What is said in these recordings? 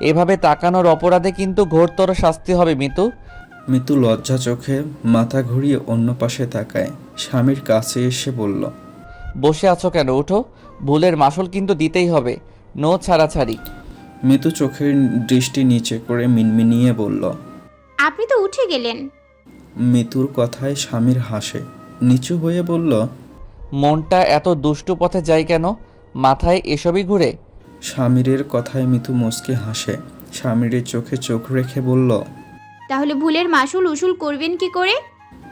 এভাবে তাকানোর অপরাধে কিন্তু ঘোরতর শাস্তি হবে মিতু। মিতু লজ্জা চোখে মাথা ঘুরিয়ে অন্য পাশে তাকায়। স্বামীর কাছে এসে বলল, বসে আছো কেন? উঠো, ভুলের মাসুল কিন্তু দিতেই হবে, নো ছাড়াছাড়ি। মিতু চোখের দৃষ্টি নিচে করে মিনমিনিয়ে বলল। আপনি তো উঠে গেলেন। মিতুর কথায় স্বামীর হাসে, নিচু হয়ে বলল। মনটা এত দুষ্টু পথে যায় কেন? মাথায় এসবই ঘুরে? স্বামীরের কথায় মিতু মুচকে হাসে। স্বামীরের চোখে চোখ রেখে বলল। তাহলে ভুলের মাসুল উসুল করবেন কি করে?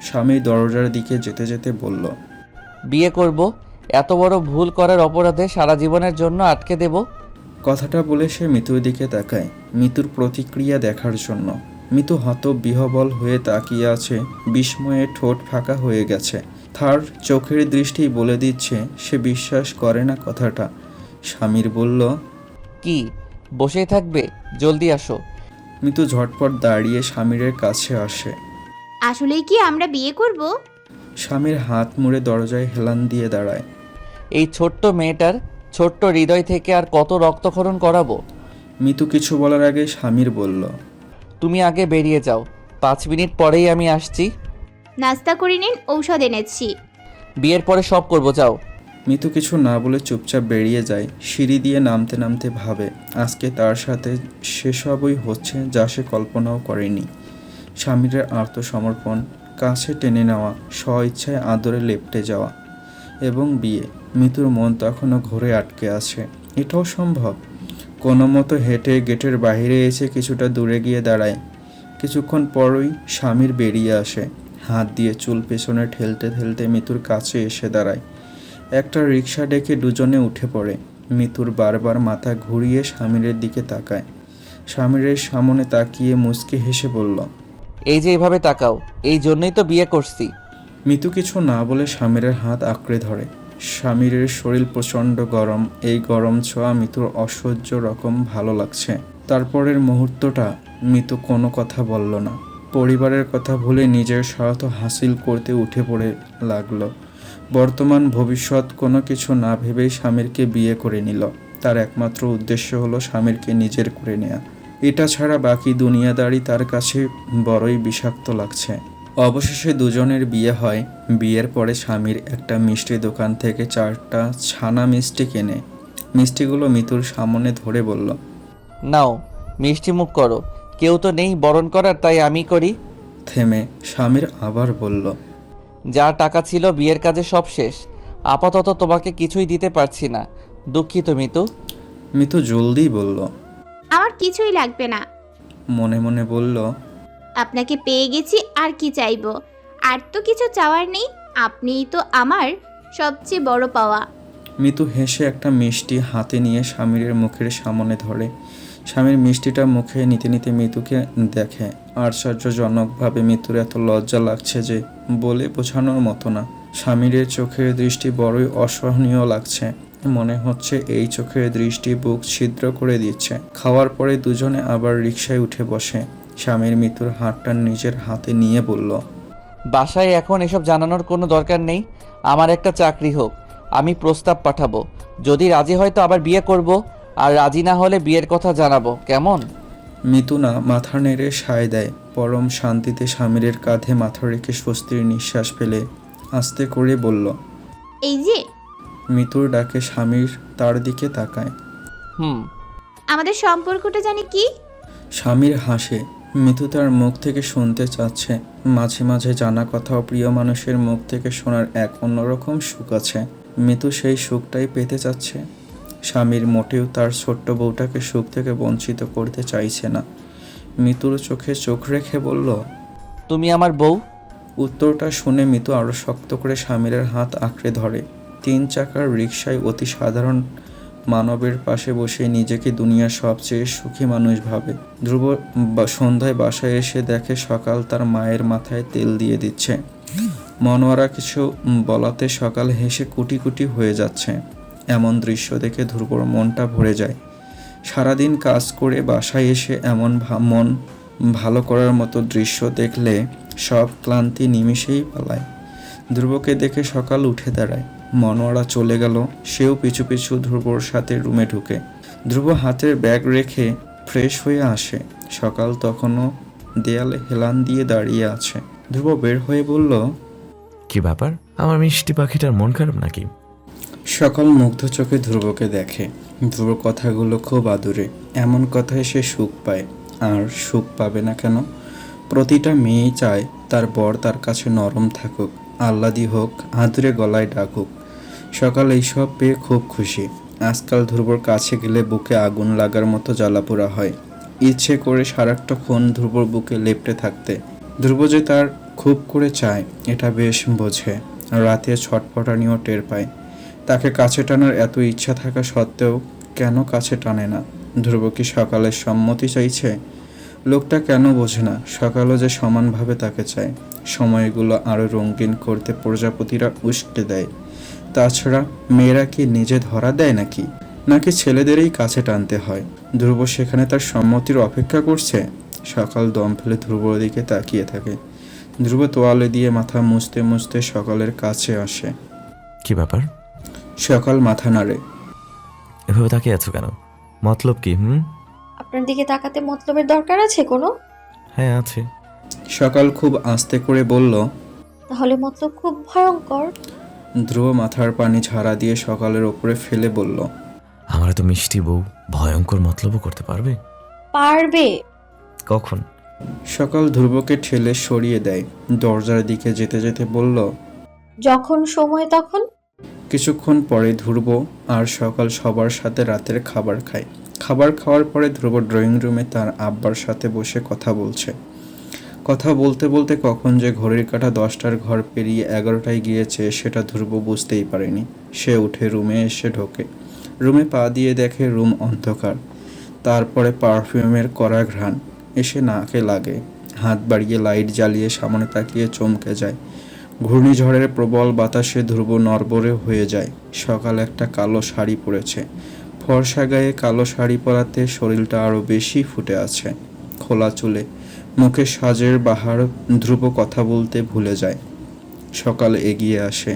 স্বামী দরজার দিকে যেতে যেতে বলল। বিয়ে করব, এত বড় ভুল করার অপরাধে সারা জীবনের জন্য আটকে দেব। কথাটা বলে সে মিতুর দিকে তাকায়, মিতুর প্রতিক্রিয়া দেখার জন্য। মিতু হতবিহ্বল হয়ে তাকিয়ে আছে, বিস্ময়ে ঠোঁট ফাঁকা হয়ে গেছে। তার চোখের দৃষ্টি বলে দিচ্ছে সে বিশ্বাস করে না কথাটা। স্বামীর বলল। কি বসেই থাকবে? জলদি আসো। মিতু ঝটপট দাঁড়িয়ে স্বামীরের কাছে আসে। আসলেই কি আমরা বিয়ে করব? স্বামীর হাত মুড়ে দরজায় হেলান দিয়ে দাঁড়ায়। এই ছোট্ট মেয়েটার ছোট্ট হৃদয় থেকে আর কত রক্তক্ষরণ করাবো? মিতু কিছু বলার আগে স্বামীর বলল। তুমি আগে বেরিয়ে যাও, 5 মিনিট পরেই আমি আসছি। নাস্তা করে নিন, ঔষধ এনেছি। বিয়ের পরে সব করবো, যাও। মিতু কিছু না বলে চুপচাপ বেরিয়ে যায়। সিঁড়ি দিয়ে নামতে নামতে ভাবে আজকে তার সাথে সেসবই হচ্ছে যা সে কল্পনাও করেনি। স্বামীর আত্মসমর্পণ, কাছে টেনে নেওয়া, স্ব-ইচ্ছায় আদরে লেপ্টে যাওয়া এবং বিয়ে। মিতুর মন তখনও ঘরে আটকে আছে। এটাও সম্ভব? কোনো মতো হেঁটে গেটের বাইরে এসে কিছুটা দূরে গিয়ে দাঁড়ায়। কিছুক্ষণ পরই স্বামীর বেরিয়ে আসে। হাত দিয়ে চুল পেছনে ঠেলতে ঠেলতে মিতুর কাছে এসে দাঁড়ায়। একটা রিক্সা ডেকে দুজনে উঠে পড়ে। মিতুর বারবার মাথা ঘুরিয়ে স্বামীরের দিকে তাকায়। স্বামীরের সামনে তাকিয়ে মুচকি হেসে বলল। এই যে এভাবে তাকাও, এই জন্যই তো বিয়ে করছি। মিতু কিছু না বলে স্বামীরের হাত আঁকড়ে ধরে। স্বামীরের শরীর প্রচণ্ড গরম। এই গরম ছোঁয়া মিতুর অসহ্য রকম ভালো লাগছে। তারপরের মুহূর্তটা মিতু কোনো কথা বলল না। পরিবারের কথা ভুলে নিজের স্বার্থ হাসিল করতে উঠে পড়ে লাগলো। বর্তমান ভবিষ্যৎ কোনো কিছু না ভেবেই স্বামীরকে বিয়ে করে নিল। তার একমাত্র উদ্দেশ্য হলো স্বামীরকে নিজের করে নেয়া। এটা ছাড়া বাকি দুনিয়াদারি তার কাছে বড়ই বিষাক্ত লাগছে। অবশেষে দুজনের বিয়ে হয়। বিয়ের পরে স্বামীর একটা মিষ্টি দোকান থেকে 4টা ছানা মিষ্টি কেনে। মিষ্টিগুলো মিতুর সামনে ধরে বলল। নাও, মিষ্টি মুখ করো, কেউ তো নেই বরণ করার, তাই আমি করি। থেমে স্বামীর আবার বলল। যা টাকা ছিল বিয়ের কাজে সব শেষ, আপাতত তোমাকে কিছুই দিতে পারছি না, দুঃখিত মিতু। মিতু জলদি বলল। আমার কিছুই লাগবে না। মনে মনে বলল। আপনাকে পেয়ে গেছি, আর কি চাইবো? আর তো কিছু চাওয়ার নেই, আপনিই তো আমার সবচেয়ে বড় পাওয়া। মিতু হেসে একটা মিষ্টি হাতে নিয়ে স্বামীরের মুখের সামনে ধরে। স্বামীর মিষ্টিটা মুখে নিতে নিতে মিতুকে দেখে। আশ্চর্যজনকভাবে মিতুর এত লজ্জা লাগছে যে বলে বোঝানোর মতো না। স্বামীরের চোখের দৃষ্টি বড়ই অসহনীয় লাগছে। মনে হচ্ছে এই চোখের দৃষ্টি বুক ছিদ্র করে দিচ্ছে। খাওয়ার পরে দুজনে আবার রিকশায় উঠে বসে। স্বামীর মিতুর হাতটা নিজের হাতে নিয়ে বলল। বাসায় এখন এসব জানানোর কোনো দরকার নেই, আমার একটা চাকরি হোক, আমি প্রস্তাব পাঠাবো, যদি রাজি হয় তো আবার বিয়ে করব, আর রাজি না হলে বিয়ের কথা জানাবো, কেমন? মিতু না মাথা নেড়ে সায় দেয়। পরম শান্তিতে স্বামীরের কাঁধে মাথা রেখে স্বস্তির নিঃশ্বাস ফেলে আস্তে করে বলল। এই যে। মিতুর ডাকে স্বামীর তার দিকে তাকায়। হুম। আমাদের সম্পর্কটা জানি কি? স্বামীর হাসে। মিতু তার মুখ থেকে শুনতে চাচ্ছে। মাঝে মাঝে জানা কথা ও প্রিয় মানুষের মুখ থেকে শোনার এক অন্যরকম সুখ আছে। মিতু সেই সুখটাই পেতে চাচ্ছে। স্বামীর মোটেও তার ছোট্ট বউটাকে সুখ থেকে বঞ্চিত করতে চাইছে না। মিতুর চোখে চোখ রেখে বলল। তুমি আমার বউ। উত্তরটা শুনে মিতু আরও শক্ত করে স্বামীরের হাত আঁকড়ে ধরে। 3 চাকার রিকশায় অতি সাধারণ মানবের পাশে বসে নিজেকে দুনিয়ার সবচেয়ে সুখী মানুষ ভাবে। ধ্রুব সন্ধ্যায় বাসায় এসে দেখে সকাল তার মায়ের মাথায় তেল দিয়ে দিচ্ছে। মনোয়ারা কিছু বলাতে সকাল হেসে কুটি কুটি হয়ে যাচ্ছে। এমন দৃশ্য দেখে ধ্রুবর মনটা ভরে যায়। সারাদিন কাজ করে বাসায় এসে এমন মন ভালো করার মতো দৃশ্য দেখলে সব ক্লান্তি নিমিষেই পালায়। ধ্রুবকে দেখে সকাল উঠে দাঁড়ায়। মনোয়ারা চলে গেল, সেও পিছু পিছু ধ্রুবর সাথে রুমে ঢুকে। ধ্রুব হাতের ব্যাগ রেখে ফ্রেশ হয়ে আসে। সকাল তখনও দেয়ালে হেলান দিয়ে দাঁড়িয়ে আছে। ধ্রুব বের হয়ে বলল, কি ব্যাপার, আমার মিষ্টি পাখিটার মন খারাপ নাকি? সকাল মুগ্ধ চোখে ধ্রুবকে দেখে। ধ্রুবর কথাগুলো খুব আদুরে, এমন কথায় সে সুখ পায়। আর সুখ পাবে না কেন? প্রতিটা মেয়েই চায় তার বর তার কাছে নরম থাকুক, আহ্লাদি হোক, আদুরে গলায় ডাকুক। সকাল এইসব পেয়ে খুব খুশি। আজকাল ধ্রুবর কাছে গেলে বুকে আগুন লাগার মতো জ্বালাপোড়া হয়। ইচ্ছে করে সারাক্ষণ ধ্রুবর বুকে লেপ্টে থাকতে। ধ্রুব যে তার খুব করে চায় এটা বেশ বোঝে। রাতে ছটফটানিও টের পায়। তাকে কাছে টানার এত ইচ্ছা থাকা সত্ত্বেও কেন কাছে টানে না? ধ্রুব কি সকালের সম্মতি চাইছে? লোকটা কেন বোঝে না সকালও যে সমানভাবে তাকে চায়। সময়গুলো আরও রঙিন করতে প্রজাপতিরা উস্কে দেয়। তাছাড়া মেয়েরা কি নিজে ধরা দেয় নাকি ছেলেদেরই কাছে টানতে হয়? ধ্রুব সেখানে তার সম্মতির অপেক্ষা করছে। সকাল দম ফেলে ধ্রুবর দিকে তাকিয়ে থাকে। ধ্রুব তোয়ালে দিয়ে মাথা মুছতে মুছতে সকালের কাছে আসে। কি ব্যাপার, সকাল মাথা নাড়ে। এভাবে তাকিয়ে আছো কেন? মতলব কি? আপনার দিকে তাকাতে মতলবের দরকার আছে কোনো? হ্যাঁ আছে। সকাল খুব আস্তে করে বলল। তাহলে মতলব খুব ভয়ঙ্কর। ধ্রুব মাথার পানি ঝাড়া দিয়ে সকালের ওপরে ফেলে বলল, আমার তো মিষ্টি বউ ভয়ঙ্কর মতলবও করতে পারবে? পারবে। কখন? সকাল ধ্রুবকে ঠেলে সরিয়ে দেয়। দরজার দিকে যেতে যেতে বলল, যখন সময় তখন। কিছুক্ষণ পরে ধ্রুব আর সকাল সবার সাথে রাতের খাবার খায়। খাবার খাওয়ার পরে ধ্রুব ড্রয়িং রুমে তার আব্বার সাথে বসে কথা বলছে। কথা বলতে বলতে কখন যে ঘড়ির কাঁটা 10টার ঘর পেরিয়ে 11টায় গিয়েছে সেটা ধ্রুব বুঝতেই পারেনি। সে উঠে রুমে এসে ঢোকে। রুমে পা দিয়ে দেখে রুম অন্ধকার। তারপরে পারফিউমের কড়া ঘ্রাণ এসে নাকে লাগে। হাত বাড়িয়ে লাইট জ্বালিয়ে সামনে তাকিয়ে চমকে যায়। ঘূর্ণিঝড়ের প্রবল বাতাসে ধ্রুব নড়বড়ে হয়ে যায়। সকাল একটা কালো শাড়ি পরেছে। ফর্সা গায়ে কালো শাড়ি পরাতে শরীরটা আরও বেশি ফুটে আছে। খোলা চুলে, মুখে সাজের বাহার। ধ্রুব কথা বলতে ভুলে যায়। সকাল এগিয়ে আসে।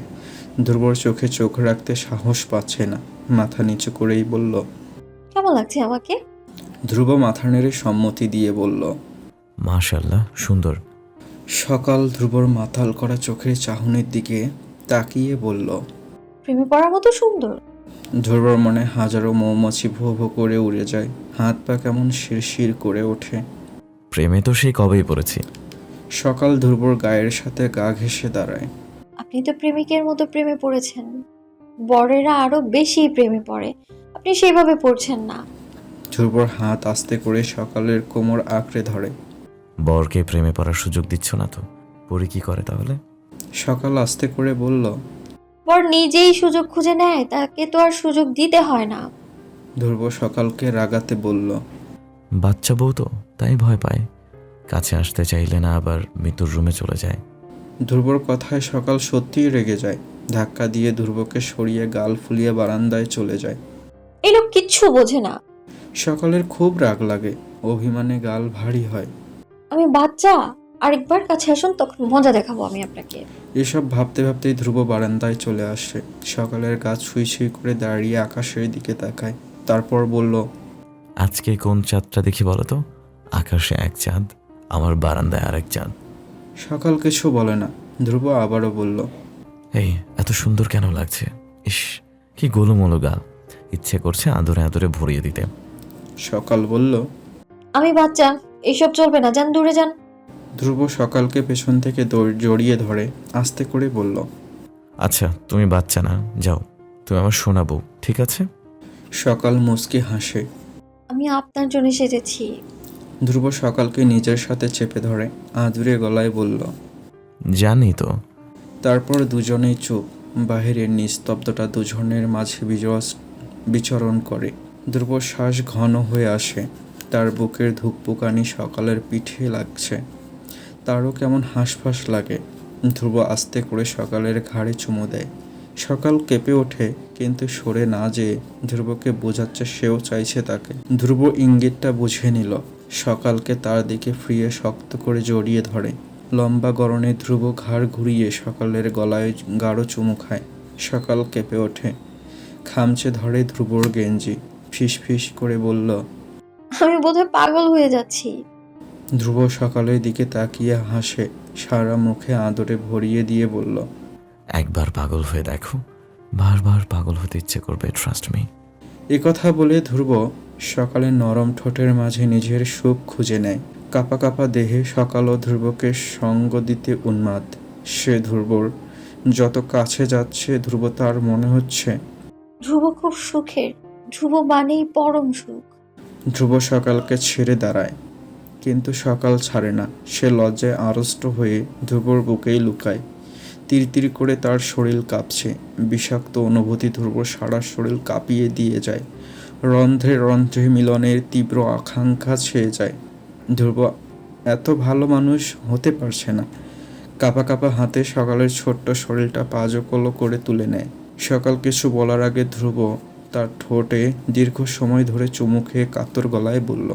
ধ্রুবর চোখে চোখ রাখতে সাহস পাচ্ছে না। মাথা নিচু করেই বলল, কেমন লাগছে আমাকে? ধ্রুব মাথা নেড়ে সম্মতি দিয়ে বলল, মাশাআল্লাহ, সুন্দর। সকাল ধ্রুবর মাতাল করা চোখের চাহনির দিকে তাকিয়ে বলল, প্রেমে পড়ার মতো সুন্দর। ধ্রুবর মনে হাজারো মৌমাছি ভো ভো করে উড়ে যায়। হাত পা কেমন শিরশির করে ওঠে। প্রেমে তো সেই কবেই পড়েছি। সকাল ধ্রুবর গায়ের সাথে গা ঘেঁষে দাঁড়ায়। আপনি তো প্রেমিকের মতো প্রেমে পড়েছেন। বরেরা আরো বেশি প্রেমে পড়ে, আপনি সেইভাবে পড়ছেন না। ধ্রুবর হাত আস্তে করে সকালের কোমর আঁকড়ে ধরে। বরকে প্রেমে পড়ার সুযোগ দিচ্ছ না তো, পরে কি করে তাহলে? সকাল আস্তে করে বলল, বর নিজেই সুযোগ খুঁজে নেয়, তাকে তো আর সুযোগ দিতে হয় না। ধ্রুব সকালকে রাগাতে বলল, বাচ্চা বউ তো, তাই ভয় পায়। কাছে আসতে চাইলে না আবার মৃত্যুর রুমে চলে যায়। ধ্রুবর কথায় সকাল সত্যিই রেগে যায়। ধাক্কা দিয়ে ধ্রুবকে সরিয়ে গাল ফুলিয়ে বারান্দায় চলে যায়। এই লোক কিচ্ছু বোঝে না। সকালের খুব রাগ লাগে। অভিমানে গাল ভারী হয়। আমি বাচ্চা, আরেকবার কাছে আসুন, তখন মজা দেখাবো আমি আপনাকে। এসব ভাবতে ভাবতেই ধ্রুব বারান্দায় চলে আসে। সকালের গাছ শুই শুই করে দাঁড়িয়ে আকাশের দিকে তাকায়। তারপর বলল, আজকে কোন চাঁদটা দেখি বলো তো? আকাশে এক চাঁদ, আমার বারান্দায় আরেক চাঁদ। সকাল কিছু বলে না। ধ্রুব আবারও বলল, এই এত সুন্দর কেন লাগছে? ইস, কি গোলুমোলু গাল, ইচ্ছে করছে আদরে আদরে ভরিয়ে দিতে। সকাল বলল, আমি বাচ্চা, এইসব চলবে না, যান দূরে যান। ধ্রুব সকালকে পেছন থেকে জড়িয়ে ধরে আস্তে করে বলল, আচ্ছা তুমি বাচ্চা না, যাও, তুমি আমার শোনাবো, ঠিক আছে? সকাল মুচকি হাসে। আমি আপনার জন্য সেজেছি। ধ্রুব সকালকে নিজের সাথে চেপে ধরে আদুরে গলায় বলল, জানি তো। তারপর দুজনেই চুপ। বাহিরের নিস্তব্ধতা দুজনের মাঝে বিচরণ করে। ধ্রুব শ্বাস ঘন হয়ে আসে। তার বুকের ধুকপুকানি সকালের পিঠে লাগছে। তারও কেমন হাঁসফাঁস লাগে। ধ্রুব আস্তে করে সকালের ঘাড়ে চুমু দেয়। সকাল কেঁপে ওঠে, কিন্তু সরে না যেয়ে ধ্রুবকে বোঝাচ্ছে সেও চাইছে তাকে। ধ্রুব ইঙ্গিতটা বুঝে নিল। সকালকে তার দিকে ফিরিয়ে শক্ত করে জড়িয়ে ধরে। লম্বা গরনে ধ্রুব ঘাড় ঘুরিয়ে সকালের গলায় গাঢ় চুমু খায়। সকাল কেঁপে ওঠে, খামচে ধরে ধ্রুবর গেঞ্জি, ফিস ফিস করে বলল, আমি বোধহয় পাগল হয়ে যাচ্ছি। ধ্রুব সকালের দিকে তাকিয়ে হাসে, সারা মুখে আদরে ভরিয়ে দিয়ে বলল, একবার পাগল হয়ে দেখো, বারবার পাগল হতে ইচ্ছে করবে, ট্রাস্ট মি। একথা বলে ধ্রুব সকালে নরম ঠোঁটের মাঝে নিজের সুখ খুঁজে নেয়। কাঁপা কাঁপা দেহে সকালও ধ্রুবকে সঙ্গ দিতে উন্মাদ। সে ধ্রুবর যত কাছে যাচ্ছে ধ্রুব তার মনে হচ্ছে ধ্রুব খুব সুখের, ধ্রুব মানেই পরম সুখ। ধ্রুব সকালকে ছেড়ে দাঁড়ায়, কিন্তু সকাল ছাড়ে না। সে লজ্জায় আড়ষ্ট হয়ে ধ্রুবর বুকেই লুকায়। তিরতির করে তার শরীর কাঁপছে। বিষাক্ত অনুভূতি ধ্রুব সারা শরীর কাঁপিয়ে দিয়ে যায়। রন্ধ্রে রন্ধ্রে মিলনের তীব্র আকাঙ্ক্ষা ছেয়ে যায়। ধ্রুব এত ভালো মানুষ হতে পারছে না। কাঁপা কাঁপা হাতে সকালের ছোট্ট শরীরটা পাজকলো করে তুলে নেয়। সকাল কিছু বলার আগে ধ্রুব তার ঠোঁটে দীর্ঘ সময় ধরে চুমু খেয়ে কাতর গলায় বলল,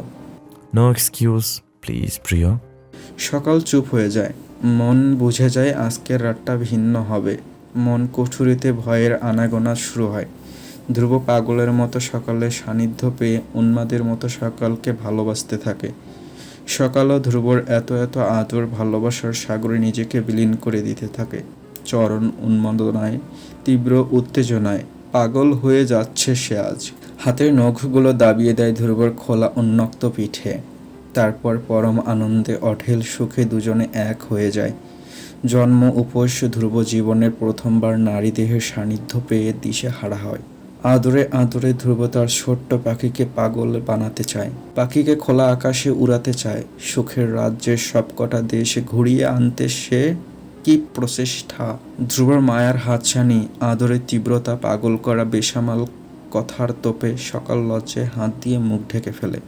নো এক্সকিউজ প্লিজ প্রিয়। সকাল চুপ হয়ে যায়। মন বুঝে যায় আজকের রাতটা ভিন্ন হবে। মন কুঠুরিতে ভয়ের আনাগোনা শুরু হয়। ধ্রুব পাগলের মতো সকালের সান্নিধ্য পেয়ে উন্মাদের মতো সকালকে ভালোবাসতে থাকে। সকালও ধ্রুবর এত এত আদর ভালোবাসার সাগরে নিজেকে বিলীন করে দিতে থাকে। চরম উন্মাদনায়, তীব্র উত্তেজনায় পাগল হয়ে যাচ্ছে সে আজ। হাতের নখগুলো দাবিয়ে দেয় ধ্রুবর খোলা উন্মুক্ত পিঠে। তারপর পরম আনন্দে অঢেল সুখে দুজনে এক হয়ে যায়। জন্ম উপোস ধ্রুব জীবনের প্রথমবার নারী দেহের সান্নিধ্য পেয়ে দিশে হারা হয়। আদরে আদরে ধ্রুব তার ছোট্ট পাখিকে পাগল বানাতে চায়। পাখিকে খোলা আকাশে উড়াতে চায়। সুখের রাজ্যের সবকটা দেশে ঘুরিয়ে আনতে সে কি প্রচেষ্টা! ধ্রুবর মায়ার হাতছানি, আদরের তীব্রতা, পাগল করা বেসামাল কথার তোপে সকাল লজ্জায় হাত দিয়ে মুখ ঢেকে ফেলে।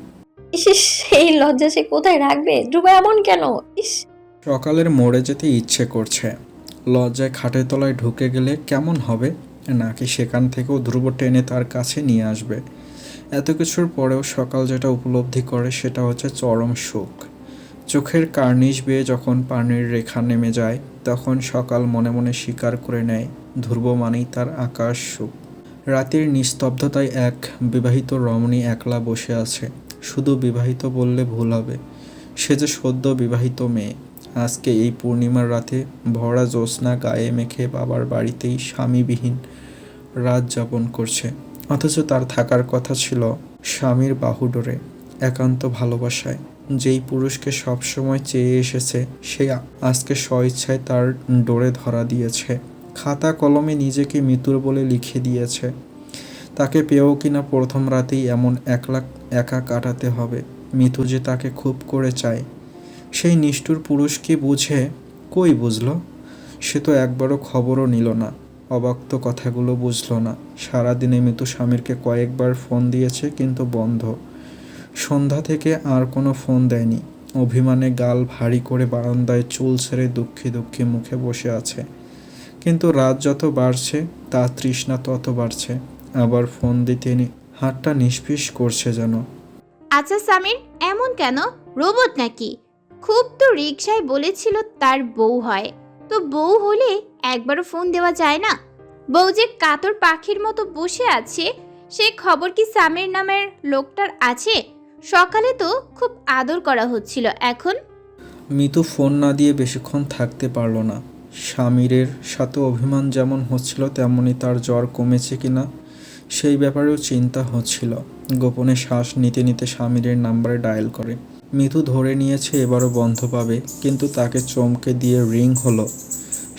ইস, এই লজ্জা সে কোথায় রাখবে? ধ্রুব এমন কেন? ইস, সকালের মরে যেতে ইচ্ছে করছে। লজ্জায় খাটের তলায় ঢুকে গেলে কেমন হবে, নাকি সেখান থেকেও ধ্রুব টেনে তার কাছে নিয়ে আসবে। এত কিছুর পরেও সকাল যেটা উপলব্ধি করে সেটা হচ্ছে চরম সুখ। চোখের কার্নিশ বেয়ে যখন পানির রেখা নেমে যায় তখন সকাল মনে মনে স্বীকার করে নেয় ধ্রুব মানেই তার আকাশ সুখ। রাতের নিস্তব্ধতায় এক বিবাহিত রমণী একলা বসে আছে। শুধু বিবাহিত বললে ভুল হবে, সে যে সদ্য বিবাহিত মেয়ে। আজকে এই পূর্ণিমার রাতে ভরা জ্যোৎস্না গায়ে মেখে বাবার বাড়িতেই স্বামীবিহীন রাত যাপন করছে। অথচ তার থাকার কথা ছিল স্বামীর বাহুডোরে, একান্ত ভালোবাসায়। যেই পুরুষকে সবসময় চেয়ে এসেছে সে আজকে স্বইচ্ছায় তার ডোরে ধরা দিয়েছে। খাতা কলমে নিজেকে মৃত্যুর বলে লিখে দিয়েছে। তাকে পেয়েও কিনা প্রথম রাতেই এমন একা কাটাতে হবে। মিতু যে তাকে খুব করে চায় সেই নিষ্ঠুর পুরুষ কি বুঝে? কই বুঝলো? সে তো একবারও খবরও নিল না, অবাক্ত কথাগুলো বুঝলো না। সারাদিনে মিতু স্বামীরকে কয়েকবার ফোন দিয়েছে কিন্তু বন্ধ। সন্ধ্যা থেকে আর কোনো ফোন দেয়নি। অভিমানে গাল ভারী করে বারান্দায় চুল ছেড়ে দুঃখী দুঃখী মুখে বসে আছে। কিন্তু রাত যত বাড়ছে তার তৃষ্ণা তত বাড়ছে। আবার ফোন দিতে হাতটা নিষ্পিস করছে যেন। আচ্ছা সামির, এমন কেন? রোবট নাকি? খুব তো রিকশায় বলেছিল তার বউ হয়, তো বউ হলে একবারও ফোন দেওয়া যায় না? বউ যে কাতর পাখির মতো বসে আছে সে খবর কি সামির নামের লোকটার আছে? সকালে তো খুব আদর করা হচ্ছিল, এখন? মিতু ফোন না দিয়ে বেশিক্ষণ থাকতে পারল না। স্বামীরের সাথে অভিমান যেমন হচ্ছিল তেমনি তার জ্বর কমেছে কিনা সেই ব্যাপারেও চিন্তা হচ্ছিল। গোপনে শ্বাস নিতে নিতে স্বামীরের নাম্বারে ডায়াল করে। মিতু ধরে নিয়েছে এবারও বন্ধ পাবে, কিন্তু তাকে চমকে দিয়ে রিং হলো।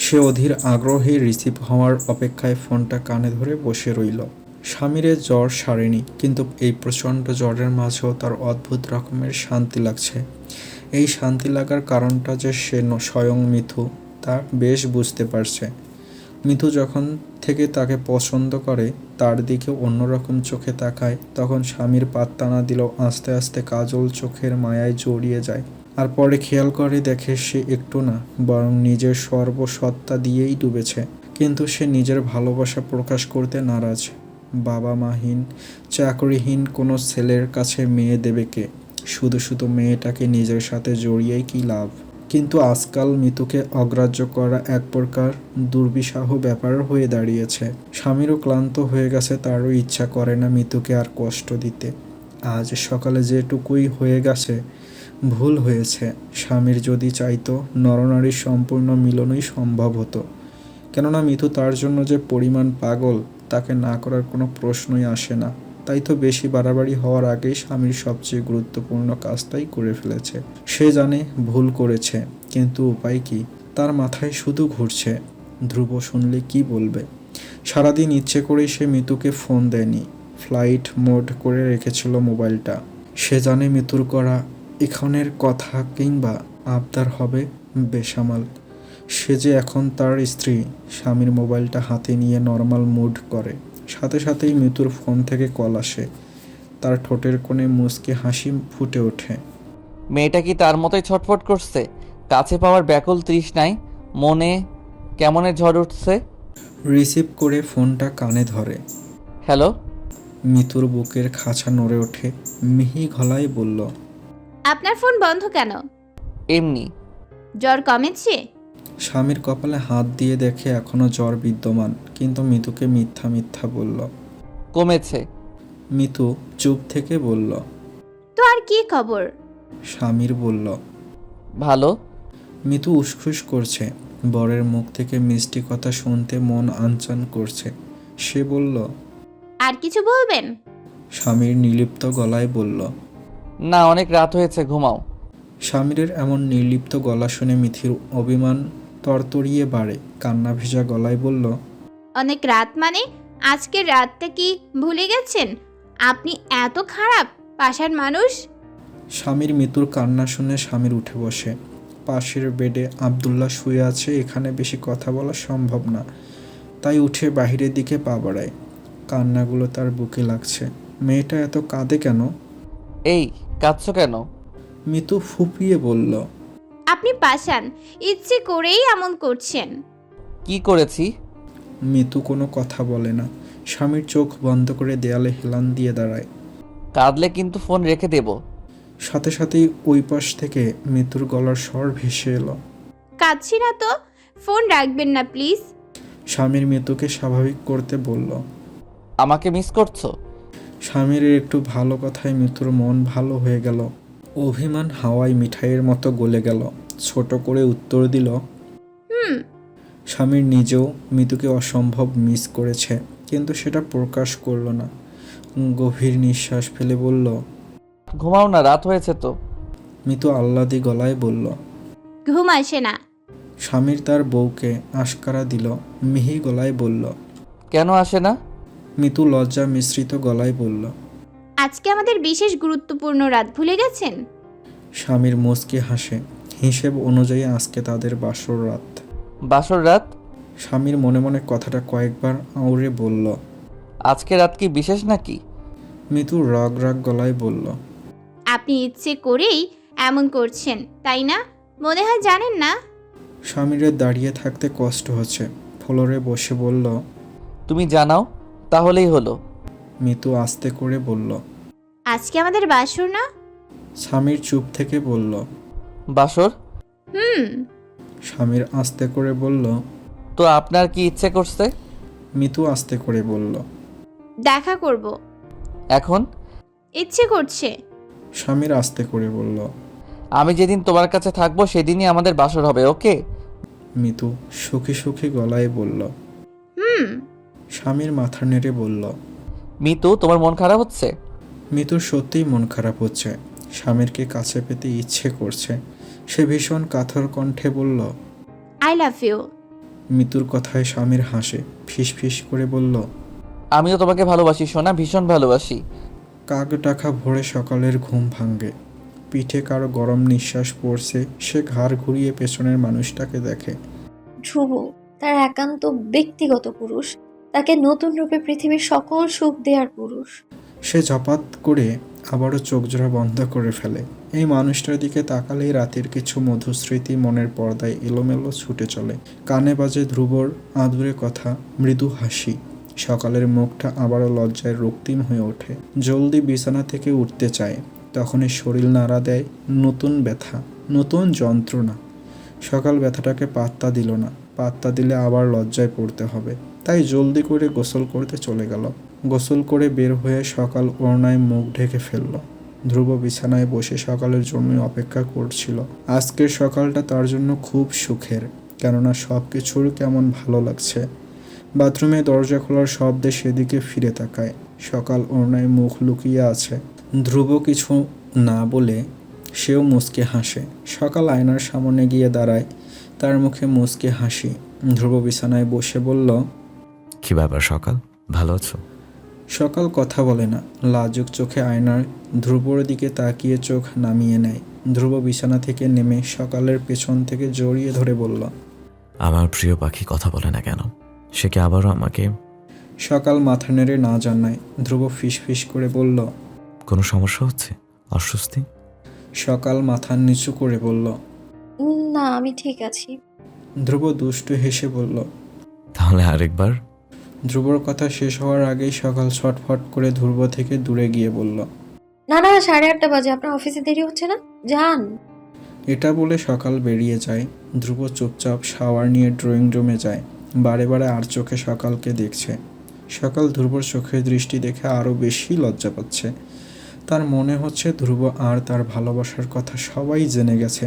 সে অধীর আগ্রহে রিসিভ হওয়ার অপেক্ষায় ফোনটা কানে ধরে বসে রইল। স্বামীরের জ্বর সারেনি, কিন্তু এই প্রচণ্ড জ্বরের মাঝেও তার অদ্ভুত রকমের শান্তি লাগছে। এই শান্তি লাগার কারণটা যে সে স্বয়ং মিতু তা বেশ বুঝতে পারছে। মিতু যখন থেকে তাকে পছন্দ করে, তার দিকে অন্যরকম চোখে তাকায়, তখন স্বামীর পাত্তা না দিলেও আস্তে আস্তে কাজল চোখের মায়ায় জড়িয়ে যায়। আর পরে খেয়াল করে দেখে সে একটু না, বরং নিজের সর্বসত্তা দিয়েই ডুবেছে। কিন্তু সে নিজের ভালোবাসা প্রকাশ করতে নারাজ। বাবা মাহীন, চাকরিহীন কোনো ছেলের কাছে মেয়ে দেবে কে? শুধু শুধু মেয়েটাকে নিজের সাথে জড়িয়েই কি লাভ? কিন্তু আজকাল মিতুকে অগ্রাহ্য করা এক প্রকার দুর্বিষহ ব্যাপার হয়ে দাঁড়িয়েছে। স্বামীরও ক্লান্ত হয়ে গেছে, তারও ইচ্ছা করে না মিতুকে আর কষ্ট দিতে। আজ সকালে যেটুকুই হয়ে গেছে ভুল হয়েছে। স্বামীর যদি চাইতো নরনারীর সম্পূর্ণ মিলনই সম্ভব হতো, কেননা মিতু তার জন্য যে পরিমাণ পাগল তাকে না করার কোনো প্রশ্নই আসে না। তাই তো বেশি বাড়াবাড়ি হওয়ার আগেই স্বামীর সবচেয়ে গুরুত্বপূর্ণ কাজটাই করে ফেলেছে। সে জানে ভুল করেছে, কিন্তু উপায় কি? তার মাথায় শুধু ঘুরছে ধ্রুব শুনলে কি বলবে। সারাদিন ইচ্ছে করেই সে মিতুকে ফোন দেয়নি, ফ্লাইট মোড করে রেখেছিল মোবাইলটা। সে জানে মিতুর করা এখনের কথা কিংবা আবদার হবে বেসামাল। সে যে এখন তার স্ত্রী। স্বামীর মোবাইলটা হাতে নিয়ে নর্মাল মুড করে, সাথে সাথেই মিতুর ফোন থেকে কল আসে। তার ঠোঁটের কোণে মুচকি হাসি ফুটে ওঠে। মেয়েটা কি তার মতোই ছটফট করছে? কাছে পাওয়ার ব্যাকুল তৃষ্ণায় মনে কেমনের ঝড় উঠছে। রিসিভ করে ফোনটা কানে ধরে। হ্যালো। মিতুর বুকের খাঁচা নড়ে ওঠে। মিহি গলায় বলল, আপনার ফোন বন্ধ কেন? এমনি। জ্বর কমেছে? স্বামীর কপালে হাত দিয়ে দেখে এখনো জ্বর বিদ্যমান, কিন্তু মিতুকে মিথ্যা মিথ্যা বলল। কমেছে। মিতু চুপ থেকে বলল। তো আর কি খবর? স্বামীর বলল, ভালো। মিতু উসখুস করছে। বরের মুখ থেকে মিষ্টি কথা শুনতে মন আনচান করছে। সে বলল, আর কিছু বলবেন? স্বামীর নির্লিপ্ত গলায় বলল। না, অনেক রাত হয়েছে, ঘুমাও। স্বামীরের এমন নির্লিপ্ত গলা শুনে মিথির অভিমান তরতরিয়ে বাড়ে। কান্না ভেজা গলায় বলল, অনেক রাত মানে আজকের রাতটা কি ভুলে গেছেন? আপনি এত খারাপ পাশার মানুষ? স্বামীর মিতুর কান্না শুনে স্বামীর উঠে বসে। পাশের বেডে আব্দুল্লাহ শুয়ে আছে। এখানে বেশি কথা বলা সম্ভব না, তাই উঠে বাহিরের দিকে পা বাড়ায়। কান্নাগুলো তার বুকে লাগছে। মেয়েটা এত কাঁদে কেন? এই, কাঁদছো কেন? মিতু ফুপিয়ে বলল, আপনি পাশান, ইচ্ছে করেই এমন করছেন। কি করেছি? মিতু কোনো কথা বলে না। স্বামীর চোখ বন্ধ করে দেয়ালে হেলান দিয়ে দাঁড়ায়। কাঁদলে কিন্তু ফোন রেখে দেব। সাথে সাথেই ওই পাশ থেকে মিতুর গলার স্বর ভেসে এলো। কাঁদছি না তো, ফোন রাখবেন না প্লিজ। স্বামীর মিতুকে স্বাভাবিক করতে বলল। আমাকে মিস করছো? স্বামীর একটু ভালো কথায় মিতুর মন ভালো হয়ে গেল। অভিমান হাওয়ায় মিঠাইয়ের মতো গলে গেল। ছোট করে উত্তর দিল, হুম। স্বামীর নিজেও মিতুকে অসম্ভব মিস করেছে, কিন্তু সেটা প্রকাশ করল না। গভীর নিঃশ্বাস ফেলে বলল, ঘুমাও না, রাত হয়েছে তো। মিতু আহ্লাদি গলায় বলল। ঘুম আসে না। স্বামীর তার বউকে আশকারা দিল। মিহি গলায় বলল। কেন আসে না? মিতু লজ্জা মিশ্রিত গলায় বলল। আজকে আমাদের বিশেষ গুরুত্বপূর্ণ রাত ভুলে গেছেন? স্বামীর মুচকি হাসে। হিসেব অনুযায়ী আজকে তাদের বাসর রাত। বাসর রাত? স্বামীর মনে মনে কথাটা কয়েকবার আউড়ে বলল। আজকে রাত কি বিশেষ নাকি? মিতু রাগ রাগ গলায় বলল। আপনি ইচ্ছে করেই এমন করছেন, তাই না? মনে হয় জানেন না। স্বামীরের দাঁড়িয়ে থাকতে কষ্ট হচ্ছে। ফ্লোরে বসে বলল। তুমি জানাও, তাহলেই হলো। মিতু আস্তে করে বলল। আজকে আমাদের বাসর না? স্বামীর চুপ থেকে বলল। বাসর? হুম। স্বামীর আস্তে করে বলল। তো আপনার কি ইচ্ছে করছে? মিতু আস্তে করে বলল। দেখা করব। এখন? ইচ্ছে করছে। স্বামীর আস্তে করে বলল। আমি যেদিন তোমার কাছে থাকবো সেদিনই আমাদের বাসর হবে, ওকে? মিতু সুখী সুখী গলায় বলল। হুম। স্বামীর মাথা নেড়ে বলল। মিতু, তোমার মন খারাপ হচ্ছে? মিতুর সত্যিই মন খারাপ হচ্ছে। স্বামীরকে কাছে পেতে ইচ্ছে করছে। সে ভীষণ কাতর কণ্ঠে বলল, আই লাভ ইউ। মিতুর কথায় স্বামীর হাসে। ফিস ফিস করে বলল, আমিও তোমাকে ভালোবাসি সোনা, ভীষণ ভালোবাসি। কাক ডাকা ভোরে সকালের ঘুম ভাঙে। পিঠে কারো গরম নিঃশ্বাস পড়ছে। সে ঘাড় ঘুরিয়ে পেছনের মানুষটাকে দেখে। ধ্রুব তার একান্ত ব্যক্তিগত পুরুষ, তাকে নতুন রূপে পৃথিবীর সকল সুখ দেওয়ার পুরুষ। সে ঝপাত করে আবারও চোখ জোড়া বন্ধ করে ফেলে। এই মানুষটার দিকে তাকালেই রাতের কিছু মধুস্মৃতি মনের পর্দায় এলোমেলো ছুটে চলে। কানে বাজে ধ্রুবর আদুরে কথা, মৃদু হাসি। সকালের মুখটা আবারও লজ্জায় রক্তিম হয়ে ওঠে। জলদি বিছানা থেকে উঠতে চায়, তখনই শরীর নাড়া দেয় নতুন ব্যথা, নতুন যন্ত্রণা। সকাল ব্যথাটাকে পাত্তা দিল না। পাত্তা দিলে আবার লজ্জায় পড়তে হবে, তাই জলদি করে গোসল করতে চলে গেল। গোসল করে বের হয়ে সকাল ওড়নায় মুখ ঢেকে ফেলল। ধ্রুব বিছানায় বসে সকালের জন্য অপেক্ষা করছিল। আজকের সকালটা তার জন্য খুব সুখের, কেননা সব কিছুর কেমন ভালো লাগছে। বাথরুমে দরজা খোলার শব্দে সেদিকে ফিরে তাকায়। সকাল ওড়নায় মুখ লুকিয়ে আছে। ধ্রুব কিছু না বলে সেও মুচকে হাসে। সকাল আয়নার সামনে গিয়ে দাঁড়ায়, তার মুখে মুচকে হাসি। ধ্রুব বিছানায় বসে বলল, কি ব্যাপার সকাল, ভালো আছো? সকাল কথা বলে না, লাজুক চোখে আয়নার ধ্রুবর দিকে তাকিয়ে চোখ নামিয়ে নেয়। ধ্রুব বিছানা থেকে নেমে সকালের পেছন থেকে জড়িয়ে ধরে বলল, আমার প্রিয় পাখি কথা বলে না কেন? সে কি আবারও আমাকে? সকাল মাথা নেড়ে না জানায়। ধ্রুব ফিসফিস করে বলল, কোনো সমস্যা হচ্ছে? অস্বস্তি? সকাল মাথা নিচু করে বলল। না, আমি ঠিক আছি। ধ্রুব দুষ্টু হেসে বলল। তাহলে আরেকবার? ধ্রুবর কথা শেষ হওয়ার আগেই সকাল ছটফট করে ধ্রুব থেকে দূরে গিয়ে বলল, না না, 8:30 বাজে, আপনার অফিসে দেরি হচ্ছে না? যান। এটা বলে সকাল বেরিয়ে যায়। ধ্রুব চুপচাপ শাওয়ার নিয়ে ড্রয়িং রুমে যায়। বারে বারে আর চোখে সকালকে দেখছে। সকাল ধ্রুবর চোখের দৃষ্টি দেখে আরও বেশি লজ্জা পাচ্ছে। তার মনে হচ্ছে ধ্রুব আর তার ভালোবাসার কথা সবাই জেনে গেছে।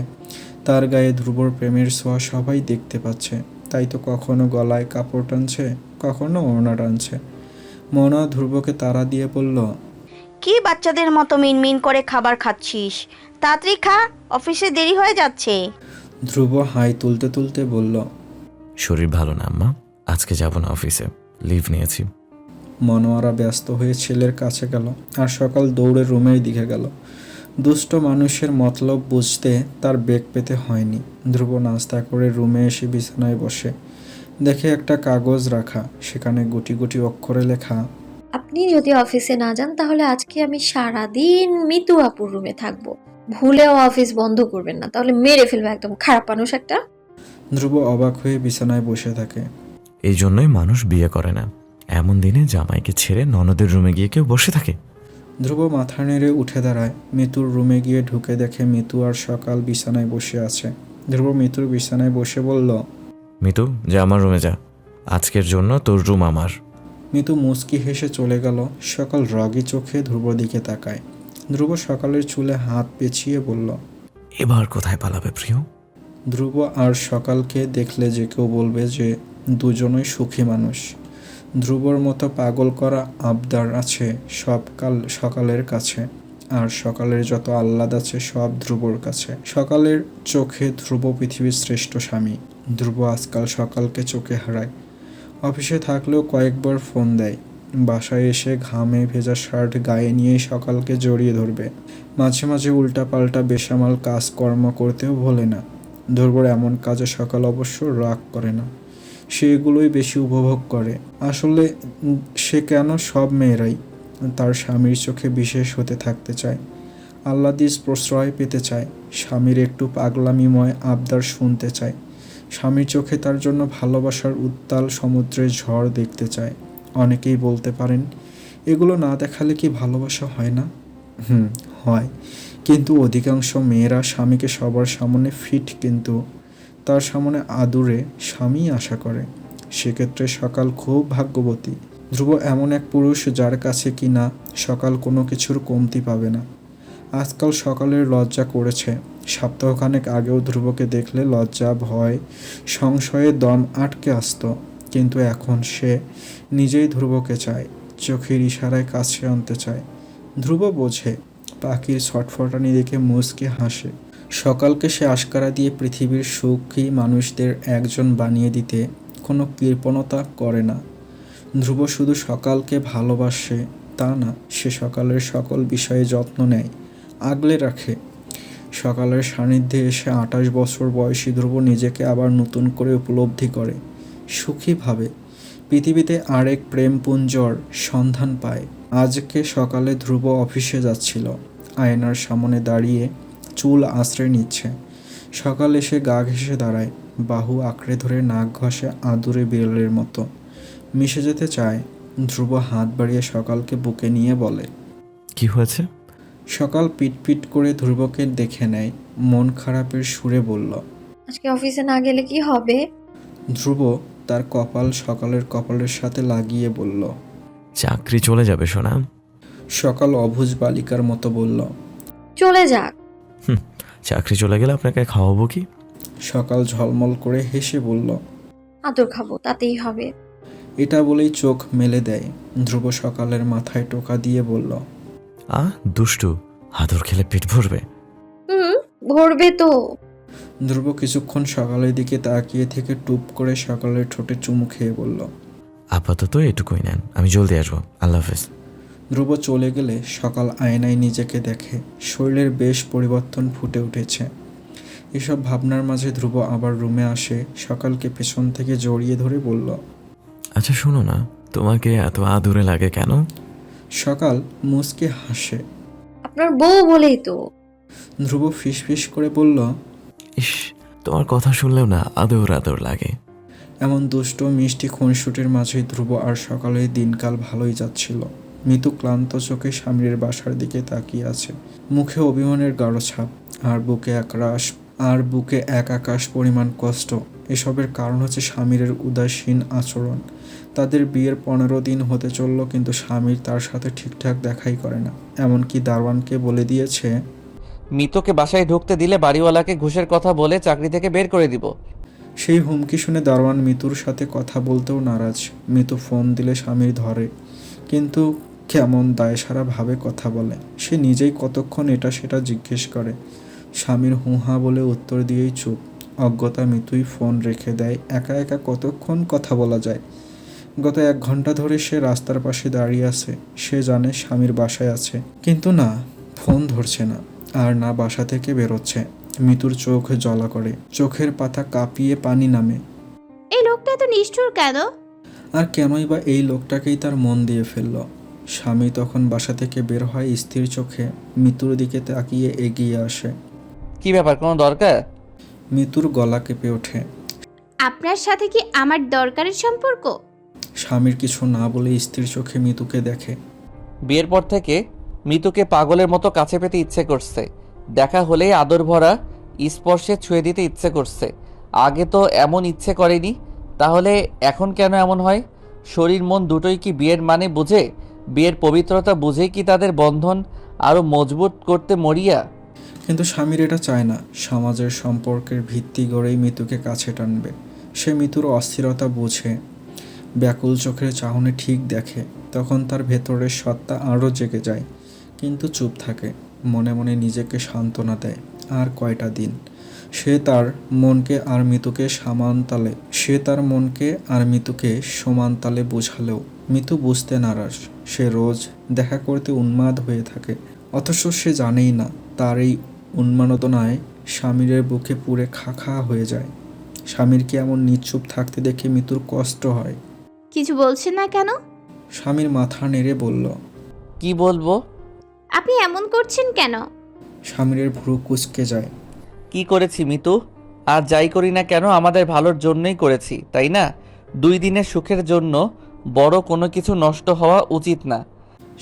তার গায়ে ধ্রুবর প্রেমের ছোঁয়া সবাই দেখতে পাচ্ছে। তাই তো কখনো গলায় কাপড় টানছে, কখনো ওড়না টানছে। মনা ধ্রুবকে তাড়া দিয়ে বলল, কি বাচ্চাদের মতো মিনমিন করে খাবার খাচ্ছিস? তাড়াতাড়ি খা, অফিসে দেরি হয়ে যাচ্ছে। ধ্রুব হাই তুলতে তুলতে বলল। শরীর ভালো না আম্মা, আজকে যাব না অফিসে, লিভ নিয়েছি। মনোয়ারা ব্যস্ত হয়ে ছেলের কাছে গেল, আর সকাল দৌড়ে রুমের দিকে গেল। দুষ্ট মানুষের মতলব বুঝতে তার বেগ পেতে হয়নি। ধ্রুব নাস্তা করে রুমে এসে বিছানায় বসে দেখে একটা কাগজ রাখা, সেখানে গুটি গুটি অক্ষরে লেখা, আপনি যদি অফিসে না যান তাহলে আজকে আমি সারাদিন মিতু আপুর রুমে থাকবো। ভুলেও অফিস বন্ধ করবেন না, তাহলে মেরে ফেলবে, একদম খারাপ মানুষ একটা। ধ্রুব অবাক হয়ে বিছানায় বসে থাকে। এই জন্যই মানুষ বিয়ে করে না, এমন দিনে জামাইকে ছেড়ে ননদের রুমে গিয়ে কেউ বসে থাকে? ধ্রুব মাথা নেড়ে উঠে দাঁড়ায়। মিতুর রুমে গিয়ে ঢুকে দেখে মিতু আর সকাল বিছানায় বসে আছে। ধ্রুব মিতুর বিছানায় বসে বলল, মিতু, যা আমার রুমে যা, আজকের জন্য তোর রুম আমার। মিতু মুচকি হেসে চলে গেল। সকাল রাগী চোখে ধ্রুবর দিকে তাকায়। ধ্রুব সকালের চুলে হাত পেঁচিয়ে বলল, এবার কোথায় পালাবে প্রিয়? ধ্রুব আর সকালকে দেখলে যে কেউ বলবে যে দুজনই সুখী মানুষ। ধ্রুবর মতো পাগল করা আবদার আছে সকালের কাছে, আর সকালের যত আহ্লাদ আছে সব ধ্রুবর কাছে। সকালের চোখে ধ্রুব পৃথিবীর শ্রেষ্ঠ স্বামী। ধ্রুব আজকাল সকালকে চোখে হারায়। অফিসে থাকলেও কয়েকবার ফোন দেয়। বাসায় এসে ঘামে ভেজা শার্ট গায়ে নিয়েই সকালকে জড়িয়ে ধরবে। মাঝে মাঝে উল্টাপাল্টা বেসামাল কাজকর্ম করতেও ভোলে না। ধ্রুবর এমন কাজে সকাল অবশ্য রাগ করে না, সে এগুলোই বেশি উপভোগ করে। আসলে সে কেন, সব মেয়েরাই তার স্বামীর চোখে বিশেষ হতে থাকতে চায়, আহ্লাদিস প্রশ্রয় পেতে চায়, স্বামীর একটু পাগলামিময় আবদার শুনতে চায়, স্বামীর চোখে তার জন্য ভালোবাসার উত্তাল সমুদ্রের ঝড় দেখতে চায়। অনেকেই বলতে পারেন, এগুলো না দেখালে কি ভালোবাসা হয় না? হয়, কিন্তু অধিকাংশ মেয়েরা স্বামীকে সবার সামনে ফিট, কিন্তু তার সামনে আদুরে স্বামী আশা করে। সেক্ষেত্রে সকাল খুব ভাগ্যবতী। ধ্রুব এমন এক পুরুষ যার কাছে কিনা সকাল কোনো কিছুর কমতি পাবে না। আজকাল সকালের লজ্জা করেছে। সপ্তাহখানেক আগেও ধ্রুবকে দেখলে লজ্জা, ভয়, সংশয়ে দম আটকে আসত, কিন্তু এখন সে নিজেই ধ্রুবকে চায়, চোখের ইশারায় কাছে আনতে চায়। ধ্রুব বোঝে, পাখির ছটফটানি দেখে মুচকে হাসে। সকালকে সে আশকারা দিয়ে পৃথিবীর সুখী মানুষদের একজন বানিয়ে দিতে কোনো কৃপণতা করে না। ধ্রুব শুধু সকালকে ভালোবাসে তা না, সে সকালের সকল বিষয়ে যত্ন নেয়, আগলে রাখে। সকালের সান্নিধ্যে এসে 28 বছর বয়সী ধ্রুব নিজেকে আবার নতুন করে উপলব্ধি করে, সুখী ভাবে, পৃথিবীতে আরেক প্রেমপুঞ্জর সন্ধান পায়। আজকে সকালে ধ্রুব অফিসে যাচ্ছিল। আয়নার সামনে দাঁড়িয়ে চুল আঁচড়ে নিচ্ছে। সকাল এসে গা ঘেঁষে দাঁড়ায়, বাহু আঁকড়ে ধরে নাক ঘষে আদুরে বিড়ালের মতো মিশে যেতে চায়। ধ্রুব হাত বাড়িয়ে সকালকে বুকে নিয়ে বলে, কি হয়েছে? সকাল পিটপিট করে ধ্রুবকে দেখে নেয়, মন খারাপের সুরে বলল, আজকে অফিসে না গেলে কি হবে? ধ্রুব তার কপাল সকালের কপালের সাথে লাগিয়ে বলল, চাকরি চলে যাবে সোনা। সকাল অবুঝ বালিকার মতো বলল। চলে যাক। চাকরি চলে গেলে আপনাকে খাওয়াবো কি? সকাল ঝলমল করে হেসে বলল। আদর খাবো, তাতেই হবে। এটা বলেই চোখ মেলে দেয়। ধ্রুব সকালের মাথায় টোকা দিয়ে বলল। দুষ্টু, আদর খেলে পেট ভরবে। ভরবে তো। ধ্রুব কিছুক্ষণ সকালের দিকে তাকিয়ে থেকে টুপ করে সকালের ঠোঁটে চুমু খেয়ে বলল। আপাতত এটুকুই নেন, আমি জলদি আসবো। আল্লাহ হাফেজ। ধ্রুব চলে গেলে সকাল আয়নায় নিজেকে দেখে। শরীরের বেশ পরিবর্তন ফুটে উঠেছে। এসব ভাবনার মাঝে ধ্রুব আবার রুমে আসে। সকালকে পেছন থেকে জড়িয়ে ধরে বলল। আচ্ছা শোনো না, তোমাকে এত আদরে লাগে কেন? সকাল মুচকে হাসে। আপনার বউ বলেই তো। ধ্রুব ফিসফিস করে বলল। ইস, তোমার কথা শুনলেও না আদর আদর লাগে। এমন দুষ্ট মিষ্টি খুনসুটির মাঝে ধ্রুব আর সকালের দিনকাল ভালোই যাচ্ছিল। মিতু ক্লান্ত চোখে স্বামীর বাসার দিকে তাকিয়ে আছে। মুখে অভিমানের গাঢ় ছাপ, আর বুকে এক আকাশ পরিমাণ কষ্ট। এসবের কারণ হচ্ছে স্বামীর উদাসীন আচরণ। তাদের বিয়ের 15 দিন হতে চলল, কিন্তু স্বামীর তার সাথে ঠিকঠাক দেখাই করে না। এমনকি দারোয়ানকে বলে দিয়েছে মিতুকে বাসায় ঢুকতে দিলে বাড়িওয়ালাকে ঘুষের কথা বলে চাকরি থেকে বের করে দিব। সেই হুমকি শুনে দারোয়ান মিতুর সাথে কথা বলতেও নারাজ। মিতু ফোন দিলে স্বামীর ধরে, কিন্তু কেমন দায়সারা ভাবে কথা বলে। সে নিজেই কতক্ষণ এটা সেটা জিজ্ঞেস করে। স্বামীর হুহা বলে উত্তর দিয়েই চুপ। অজ্ঞতা মিতুই ফোন রেখে দেয়। একা একা কতক্ষণ কথা বলা যায়। গত 1 ঘন্টা ধরে সে রাস্তার পাশে দাঁড়িয়ে আছে। সে জানে স্বামীর বাসায় আছে, কিন্তু না, ফোন ধরছে না, আর না বাসা থেকে বেরোচ্ছে। মিতুর চোখ জ্বালা করে, চোখের পাতা কাঁপিয়ে পানি নামে। এই লোকটা এত নিষ্ঠুর কেন? আর কেনই বা এই লোকটাকেই তার মন দিয়ে ফেলল। স্বামী তখন বাসা থেকে বের হয় স্থির চোখে। মিতুর দিকে তাকিয়ে এগিয়ে আসে। কি ব্যাপার, কোনো দরকার? মিতুর গলা কেঁপে ওঠে। আপনার সাথে কি আমার দরকারের সম্পর্ক? স্বামীর কিছু না বলে স্থির চোখে মিতুকে দেখে। বিয়ের পর থেকে মিতুকে পাগলের মতো কাছে পেতে ইচ্ছে করছে। দেখা হলেই আদর ভরা স্পর্শে ছুঁয়ে দিতে ইচ্ছে করছে। আগে তো এমন ইচ্ছে করেনি, তাহলে এখন কেন এমন হয়? শরীর মন দুটোই কি বিয়ের মানে বুঝে? বিয়ের পবিত্রতা বুঝেই কি তাদের বন্ধন আরও মজবুত করতে মরিয়া? কিন্তু স্বামীর এটা চায় না। সমাজের সম্পর্কের ভিত্তি গড়েই মিতুকে কাছে টানবে। সে মিতুর অস্থিরতা বোঝে, ব্যাকুল চোখের চাহনি ঠিক দেখে। তখন তার ভেতরের সত্তা আরও জেগে যায়, কিন্তু চুপ থাকে। মনে মনে নিজেকে সান্ত্বনা দেয়, আর কয়টা দিন। সে তার মনকে আর মিতুকে সমানতালে বোঝালেও মিতু বুঝতে নারাজ। সে রোজ দেখা করতে উন্মাদ হয়ে থাকে, অথচ সে জানেই না তার এই উন্মাদনায় স্বামীর বুকে পুড়ে খা হয়ে যায়। স্বামীরকে এমন নিশ্চুপ থাকতে দেখে মিতুর কষ্ট হয়। কিছু বলছেন না কেন? স্বামীর মাথা নেড়ে বলল। কি বলবো? আপনি এমন করছেন কেন? স্বামীর ভ্রু কুঁচকে যায়। কি করেছি মিতু? আর যাই করি না কেন আমাদের ভালোর জন্যই করেছি, তাই না? 2 দিনের সুখের জন্য বড় কোনো কিছু নষ্ট হওয়া উচিত না।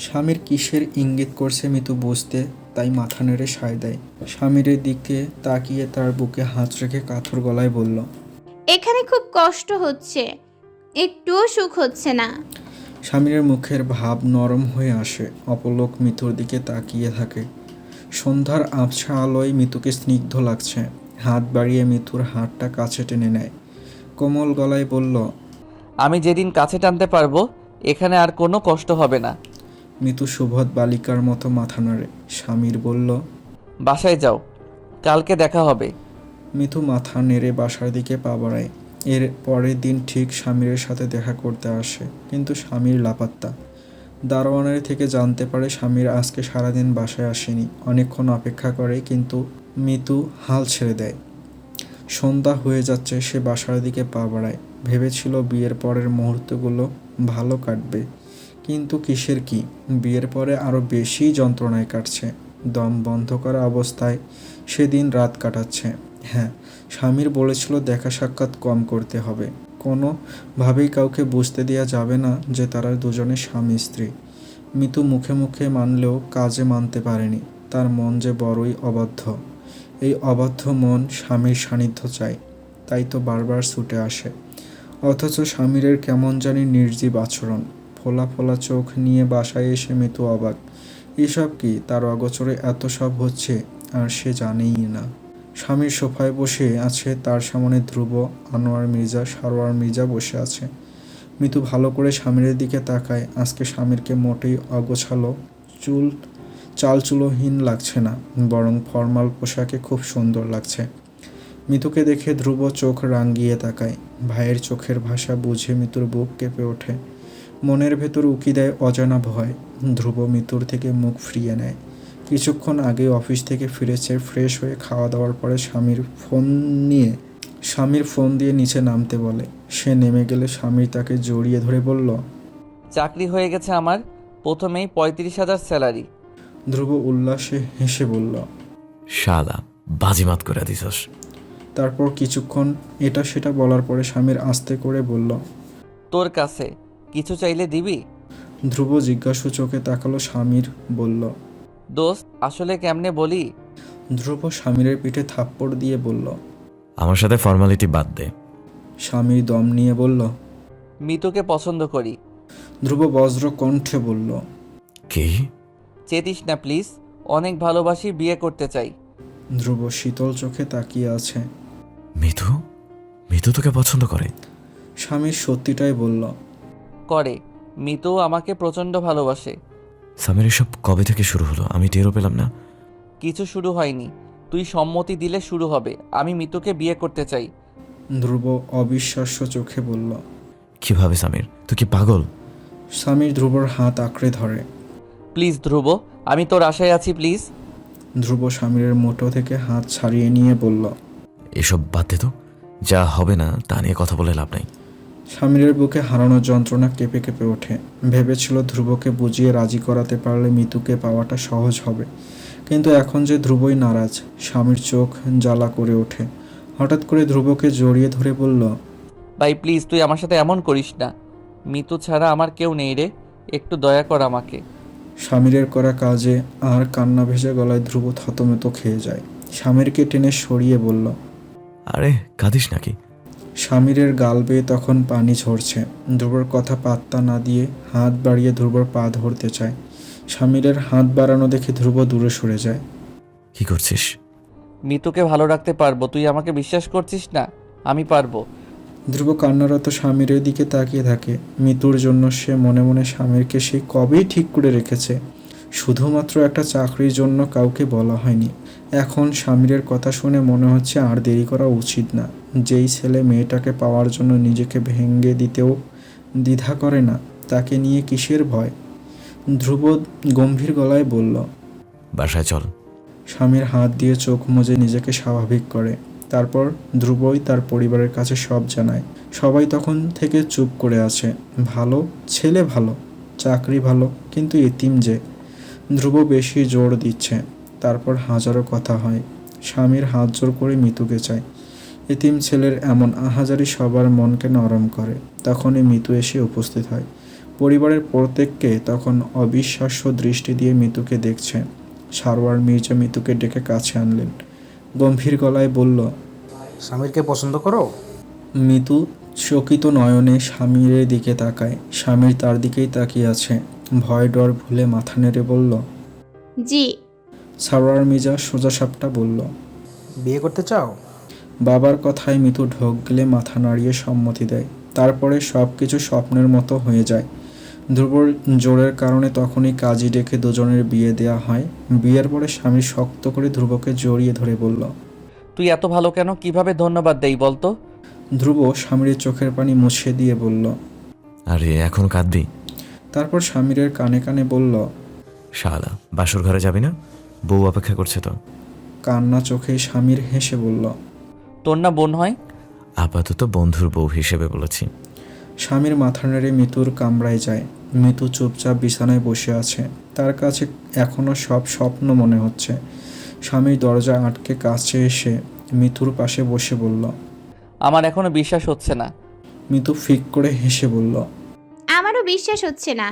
স্বামীর কিসের ইঙ্গিত করছে মিতু বুঝতে, তাই মাথা নেড়ে সায় দেয়। স্বামীর দিকে তাকিয়ে তার বুকে হাত রেখে কাতর গলায় বলল। এখানে খুব কষ্ট হচ্ছে, একটুও সুখ হচ্ছে না। স্বামীর মুখের ভাব নরম হয়ে আসে। অপলক মিতুর দিকে তাকিয়ে থাকে। সন্ধ্যার আবছা আলোয় মিতুকে স্নিগ্ধ লাগছে। হাত বাড়িয়ে মিতুর হাতটা কাছে টেনে নেয়। কোমল গলায় বলল। আমি যেদিন কাছে টানতে পারবো এখানে আর কোনো কষ্ট হবে না। মিতু সুবোধ বালিকার মতো মাথা নাড়ে। স্বামীর বলল। বাসায় যাও, কালকে দেখা হবে। মিতু মাথা নেড়ে বাসার দিকে পা বাড়ায়। এর পরের দিন ঠিক স্বামীর সাথে দেখা করতে আসে, কিন্তু স্বামীর লাপাত্তা। দারোয়ানের থেকে জানতে পারে স্বামীর আজকে সারাদিন বাসায় আসেনি। অনেকক্ষণ অপেক্ষা করে, কিন্তু মিতু হাল ছেড়ে দেয়। সন্ধ্যা হয়ে যাচ্ছে, সে বাসার দিকে পা বাড়ায়। ভেবেছিল বিয়ের পরের মুহূর্তগুলো ভালো কাটবে, কিন্তু কিসের কি, বিয়ের পরে আরও বেশি যন্ত্রণায় কাটছে। দম বন্ধ করা অবস্থায় সেদিন রাত কাটাচ্ছে। হ্যাঁ, স্বামীর বলেছিল দেখা সাক্ষাৎ কম করতে হবে। কোনোভাবেই কাউকে বুঝতে দেওয়া যাবে না যে তারা দুজনে স্বামী স্ত্রী। মিতু মুখে মুখে মানলেও কাজে মানতে পারেনি। তার মন যে বড়ই অবাধ্য। এই অবাধ্য মন স্বামীর সান্নিধ্য চায়, তাই তো বারবার ছুটে আসে। অথচ স্বামীর কেমন জানি নির্জীব আচরণ। ফোলা ফোলা চোখ নিয়ে বাসায় এসে মিতু অবাক। এসব কি, তার অগোচরে এত সব হচ্ছে আর সে জানেই না। স্বামীর সোফায় বসে আছে, তার সামনে ধ্রুব, আনোয়ার মির্জা, সারোয়ার মির্জা বসে আছে। মিতু ভালো করে স্বামীর দিকে তাকায়। আজকে স্বামীরকে মোটেই অগোছালো চালচুলোহীন লাগছে না, বরং ফর্মাল পোশাকে খুব সুন্দর লাগছে। মিতুকে দেখে ধ্রুব চোখ রাঙিয়ে তাকায়। ভাইয়ের চোখের ভাষা বুঝে মিতুর বুক কেঁপে ওঠে। মনের ভেতর উকি দেয় অজানা ভয়। ধ্রুব মিতুর থেকে মুখ ফিরিয়ে নেয়। কিছুক্ষণ আগে অফিস থেকে ফিরেছে, ফ্রেশ হয়ে খাওয়া দাওয়ার পরে স্বামীর ফোন দিয়ে নিচে নামতে বলে। সে নেমে গেলে স্বামী তাকে জড়িয়ে ধরে বলল, চাকরি হয়ে গেছে আমার, প্রথমেই 35,000 স্যালারি। ধ্রুব উল্লাসে হেসে বলল। শালা, বাজিমাত করে দিছস। তারপর কিছুক্ষণ এটা সেটা বলার পরে স্বামীর আস্তে করে বলল, তোর কাছে কিছু চাইলে দিবি? ধ্রুব জিজ্ঞাসু চোখে তাকালো। স্বামীর বলল, দোস্ত আসলে কেমনে বলি? ধ্রুব স্বামীরের পিঠে থাপ্পড় দিয়ে বলল। আমার সাথে ফর্মালিটি বাদ দে। স্বামী দম নিয়ে বলল, মিতুকে পছন্দ করি। ধ্রুব বজ্র কণ্ঠে বলল, কি? চেতিস না প্লিজ, অনেক ভালোবাসি, বিয়ে করতে চাই। ধ্রুব শীতল চোখে তাকিয়ে আছে। মিতু? মিতু তোকে পছন্দ করে? স্বামীর সত্যিটাই বলল। করে, মিতু আমাকে প্রচণ্ড ভালোবাসে। সামির এসব কবে থেকে শুরু হলো? আমি টেরও পেলাম না। কিছু শুরু হয়নি, তুই সম্মতি দিলে শুরু হবে। আমি মিতুকে বিয়ে করতে চাই। ধ্রুব অবিশ্বাস্য চোখে বলল। কিভাবে সামির? তুই কি পাগল? স্বামীর ধ্রুবর হাত আঁকড়ে ধরে। প্লিজ ধ্রুব, আমি তোর আশায় আছি, প্লিজ। ধ্রুব স্বামীরের মুঠো থেকে হাত ছাড়িয়ে নিয়ে বলল, এসব বাদ দে তো, যা হবে না তা নিয়ে কথা বলে লাভ নাই। স্বামীরের বুকে হারানোর যন্ত্রণা কেঁপে কেঁপে ওঠে। ভেবেছিল ধ্রুবকে বুঝিয়ে রাজি করাতে পারলে মিতুকে পাওয়াটা সহজ হবে, কিন্তু এখন যে ধ্রুবই নারাজ। স্বামীর চোখ জ্বালা করে ওঠে। হঠাৎ করে ধ্রুবকে জড়িয়ে ধরে বলল, ভাই প্লিজ, তুই আমার সাথে এমন করিস না। মিতু ছাড়া আমার কেউ নেই রে, একটু দয়া কর আমাকে। স্বামীরের করা কাজে আর কান্না ভেজা গলায় ধ্রুব থতমত খেয়ে যায়। স্বামীরকে টেনে সরিয়ে বলল। আরে কাঁদিস নাকি? স্বামীরের গাল বেয়ে তখন পানি ঝরছে। ধ্রুবর কথা পাত্তা না দিয়ে হাত বাড়িয়ে ধ্রুবর পা ধরতে চায়। স্বামীরের হাত বাড়ানো দেখে ধ্রুব দূরে সরে যায়। কি করছিস? মিতুকে ভালো রাখতে পারবো, তুই আমাকে বিশ্বাস করছিস না? আমি পারবো। ধ্রুব কান্নারত স্বামীরের দিকে তাকিয়ে থাকে। মিতুর জন্য সে মনে মনে স্বামীরকে সে কবেই ঠিক করে রেখেছে, শুধুমাত্র একটা চাকরির জন্য কাউকে বলা হয়নি। এখন স্বামীরের কথা শুনে মনে হচ্ছে আর দেরি করা উচিত না। যেই ছেলে মেয়েটাকে পাওয়ার জন্য নিজেকে ভেঙে দিতেও দ্বিধা করে না, তাকে নিয়ে কিসের ভয়? ধ্রুব গম্ভীর গলায় বলল। বাসায় চল। স্বামীর হাত দিয়ে চোখ মুজে নিজেকে স্বাভাবিক করে। তারপর ধ্রুবই তার পরিবারের কাছে সব জানায়। সবাই তখন থেকে চুপ করে আছে। ভালো ছেলে, ভালো চাকরি, ভালো, কিন্তু এতিম যে। ধ্রুব বেশি জোর দিচ্ছে। তারপর হাজারো কথা হয়। স্বামীর হাত জোর করে মিতুকে চায়। এতিম ছেলের এমন আহাজারি সবার মনকে নরম করে। তখনই মিতু এসে উপস্থিত হয়। পরিবারের প্রত্যেককে তখন অবিশ্বাস্য দৃষ্টি দিয়ে মিতুকে দেখছে। সারোয়ার মির্জা মিতুকে ডেকে কাছে আনলেন। গম্ভীর গলায় বলল, স্বামীরকে পছন্দ করো? মিতু চকিত নয়নে স্বামীরের দিকে তাকায়। স্বামীর তার দিকেই তাকিয়ে আছে। ভয় ডর ভুলে মাথা নেড়ে বলল, জি। সারোয়ার মির্জা সোজা সাপটা বলল, বিয়ে করতে চাও? বাবার কথায় মিতু ঢোক গেলে মাথা নাড়িয়ে সম্মতি দেয়। তারপরে সব কিছু স্বপ্নের মতো হয়ে যায়। ধ্রুবর জোরের কারণে তখনই কাজী ডেকে দুজনের বিয়ে দেয়া হয়। বিয়ের পরে স্বামী শক্ত করে ধ্রুবকে জড়িয়ে ধরে বলল, তুই এত ভালো কেন? কিভাবে ধন্যবাদ দেই বলতো? ধ্রুব স্বামীর চোখের পানি মুছে দিয়ে বলল। আরে এখন কাঁদবি? তারপর স্বামীরের কানে কানে বলল, শালা, বাসর ঘরে যাবি না? বউ অপেক্ষা করছে তো। কান্না চোখে স্বামীর হেসে বলল, তোর না বোন হয়? আপাতত বন্ধুর বউ হিসেবে বলেছি। স্বামীর মাথা নেড়ে মিতুর কামরায় যায়। মিতু চুপচাপ বিছানায় বসে আছে। তার কাছে এখনও সব স্বপ্ন মনে হচ্ছে। স্বামীর দরজা আটকে কাছে এসে মিতুর পাশে বসে বলল। আমার এখনো বিশ্বাস হচ্ছে না। মিতু ফিক করে হেসে বলল। আমারও বিশ্বাস হচ্ছে না।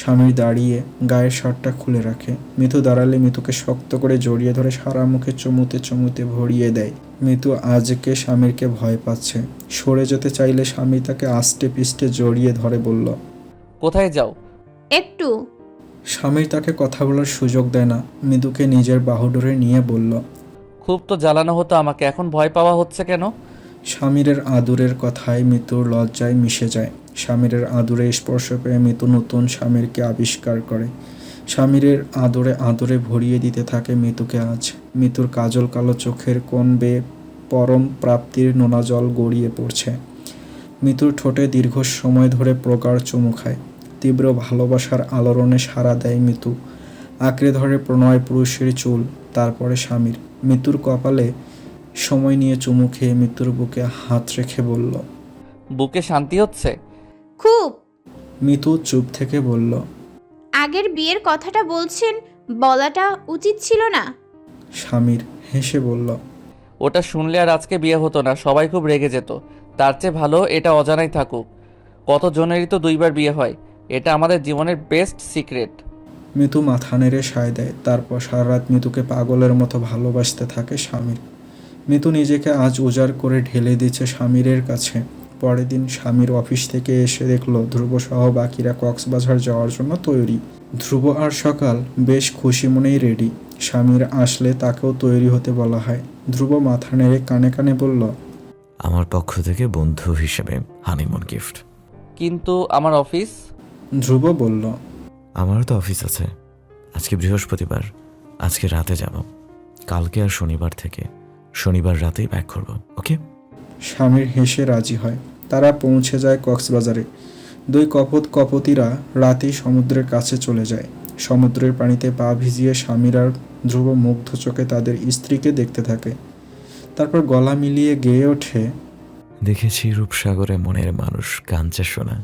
স্বামীর দাঁড়িয়ে গায়ের শার্টটা খুলে রাখে। মিতু দাঁড়ালে মিতুকে শক্ত করে জড়িয়ে ধরে সারা মুখে চুমুতে চুমুতে ভরিয়ে দেয়। মিতু আজকে স্বামীরকে ভয় পাচ্ছে। সরে যেতে চাইলে স্বামী তাকে আষ্টে পিষ্টে জড়িয়ে ধরে বলল, কোথায় যাও? একটু। স্বামীর তাকে কথা বলার সুযোগ দেয় না, মৃদুকে নিজের বাহুডোরে নিয়ে বলল। খুব তো জ্বালানো হতো আমাকে, এখন ভয় পাওয়া হচ্ছে কেন? স্বামীরের আদুরের কথায় মৃত্যুর লজ্জায় মিশে যায়। স্বামীরের আদুরে স্পর্শ পেয়ে মৃত্যু নতুন স্বামীরকে আবিষ্কার করে। স্বামীরের আদরে আদরে ভরিয়ে দিতে থাকে মৃত্যুকে আজ। মৃত্যুর কাজল কালো চোখের কোণ বেয়ে পরম প্রাপ্তির নোনা জল গড়িয়ে পড়ছে। মৃত্যুর ঠোঁটে দীর্ঘ সময় ধরে প্রগাঢ় চুমু খায়। তীব্র ভালোবাসার আলোড়নে সাড়া দেয় মৃত্যু। আঁকড়ে ধরে প্রণয় পুরুষের চুল, তারপরে স্বামীর। মৃত্যুর কপালে সময় নিয়ে চুমু খেয়ে মৃত্যুর বুকে হাত রেখে বলল। বুকে শান্তি হচ্ছে? খুব। মৃত্যু চুপ থেকে বলল। আগের বিয়ের কথাটা বলছেন, বলাটা উচিত ছিল না? স্বামীর হেসে বলল। ওটা শুনলে আর আজকে বিয়ে হতো না, সবাই খুব রেগে যেত। তার চেয়ে ভালো এটা অজানাই থাকুক। কতজনেরই তো 2বার বিয়ে হয়, এটা আমাদের জীবনের বেস্ট সিক্রেট। মৃত্যু মাথা নেড়ে সায় দেয়। তারপর সারা রাত মৃত্যুকে পাগলের মতো ভালোবাসতে থাকে স্বামীর। মৃত্যু নিজেকে আজ উজাড় করে ঢেলে দিচ্ছে স্বামীরের কাছে। পরের দিন স্বামীর অফিস থেকে এসে দেখলো ধ্রুব সহ বাকিরা কক্সবাজার যাওয়ার জন্য তৈরি। ধ্রুব আর সকাল বেশ খুশি মনেই রেডি। স্বামীর আসলে তাকেও তৈরি হতে বলা হয়। ধ্রুব মাথা নেড়ে কানে কানে বলল। আমার পক্ষ থেকে বন্ধু হিসেবে হানিমুন গিফট। কিন্তু আমার অফিস? ধ্রুব বলল। আমারও তো অফিস আছে। আজকে বৃহস্পতিবার, আজকে রাতে যাব। কালকে আর শনিবার থেকে শনিবার রাতেই ব্যাক করব, ওকে? স্বামীর হেসে রাজি হয়। তারা পৌঁছে যায় কক্সবাজারে। দুই কপতিরা রাতেই সমুদ্রের কাছে চলে যায়। সমুদ্রের পানিতে পা ভিজিয়ে স্বামীর আর ধ্রুব মুগ্ধ চোখে তাদের স্ত্রীকে দেখতে থাকে। তারপর গলা মিলিয়ে গেয়ে ওঠে। দেখেছি রূপসাগরে মনের মানুষ কাঞ্চে সোনা।